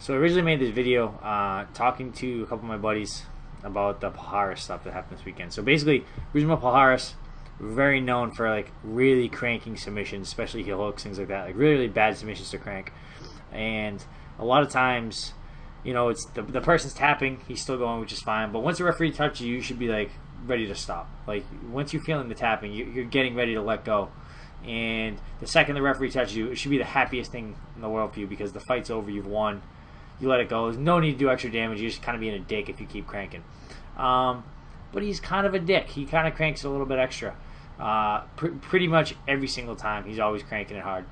So I originally made this video talking to a couple of my buddies about the Palhares stuff that happened this weekend. So basically, Rousimar Palhares, very known for like really cranking submissions, especially heel hooks, things like that, like really, really bad submissions to crank. And a lot of times, you know, it's the person's tapping, he's still going, which is fine. But once the referee touches you, you should be like ready to stop. Like once you're feeling the tapping, you're getting ready to let go. And the second the referee touches you, it should be the happiest thing in the world for you because the fight's over, you've won. You let it go. There's no need to do extra damage. You're just kind of being a dick if you keep cranking. But he's kind of a dick. He kind of cranks a little bit extra. Pretty much every single time. He's always cranking it hard.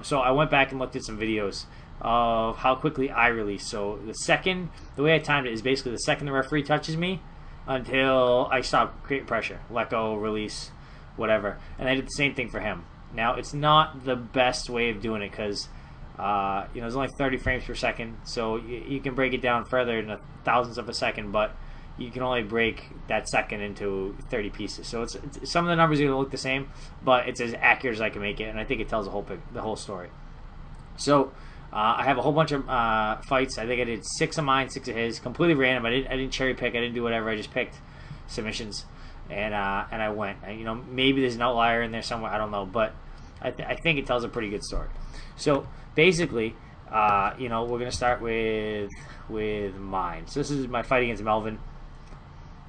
So I went back and looked at some videos of how quickly I release. So the way I timed it is basically the second the referee touches me until I stop creating pressure. Let go, release, whatever. And I did the same thing for him. Now, it's not the best way of doing it because you know, there's only 30 frames per second, so you can break it down further in a thousandth of a second, but you can only break that second into 30 pieces. So it's some of the numbers are going to look the same, but it's as accurate as I can make it, and I think it tells the whole story. So I have a whole bunch of fights. I think I did 6 of mine, 6 of his, completely random. I didn't cherry pick. I didn't do whatever. I just picked submissions, and I went. You know, maybe there's an outlier in there somewhere. I don't know, but I think it tells a pretty good story. So basically, you know, we're gonna start with mine. So this is my fight against Melvin.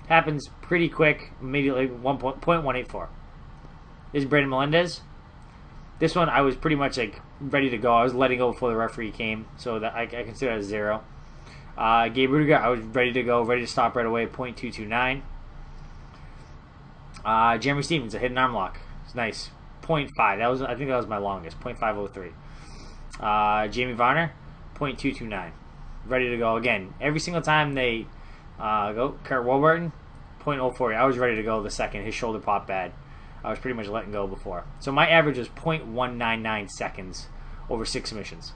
Happens pretty quick, immediately. 1.184. This is Brandon Melendez. This one I was pretty much like ready to go. I was letting go before the referee came, so that I consider that a 0. Gabe Rudiger, I was ready to go, ready to stop right away. 0.229. Jeremy Stevens, a hidden arm lock. It's nice. 0.5. I think that was my longest. 0.503. Jamie Varner, 0.229. Ready to go again. Every single time they go. Kurt Warburton, 0.040. I was ready to go the second his shoulder popped bad. I was pretty much letting go before. So my average was 0.199 seconds over 6 submissions.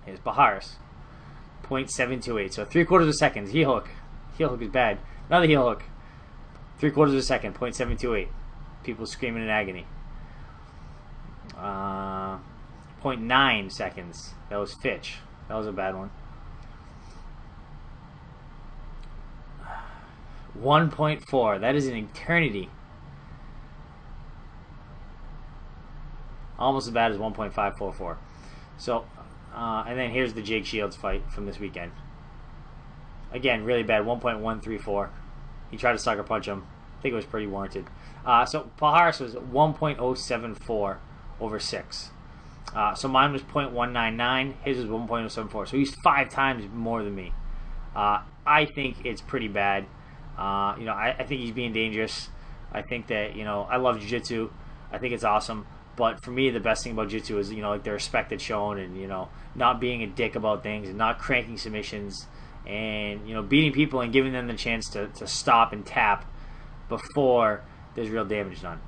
Here's Palhares, 0.728. So 3/4 of a second. Heel hook. Heel hook is bad. Another heel hook. 3/4 of a second. 0.728. People screaming in agony. 0.9 seconds. That was Fitch. That was a bad one. 1.4. That is an eternity. Almost as bad as 1.544. So, and then here's the Jake Shields fight from this weekend. Again, really bad. 1.134. He tried to sucker punch him. I think it was pretty warranted. So Palhares was 1.074 over 6. So mine was 0.199. His was 1.074. So he's 5 times more than me. I think it's pretty bad. You know, I think he's being dangerous. I think that, you know, I love jiu-jitsu. I think it's awesome. But for me, the best thing about jiu-jitsu is, you know, like the respect that's shown and, you know, not being a dick about things and not cranking submissions and, you know, beating people and giving them the chance to stop and tap before there's real damage done.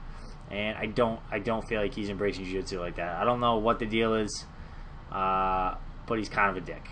And I don't feel like he's embracing jiu-jitsu like that. I don't know what the deal is, but he's kind of a dick.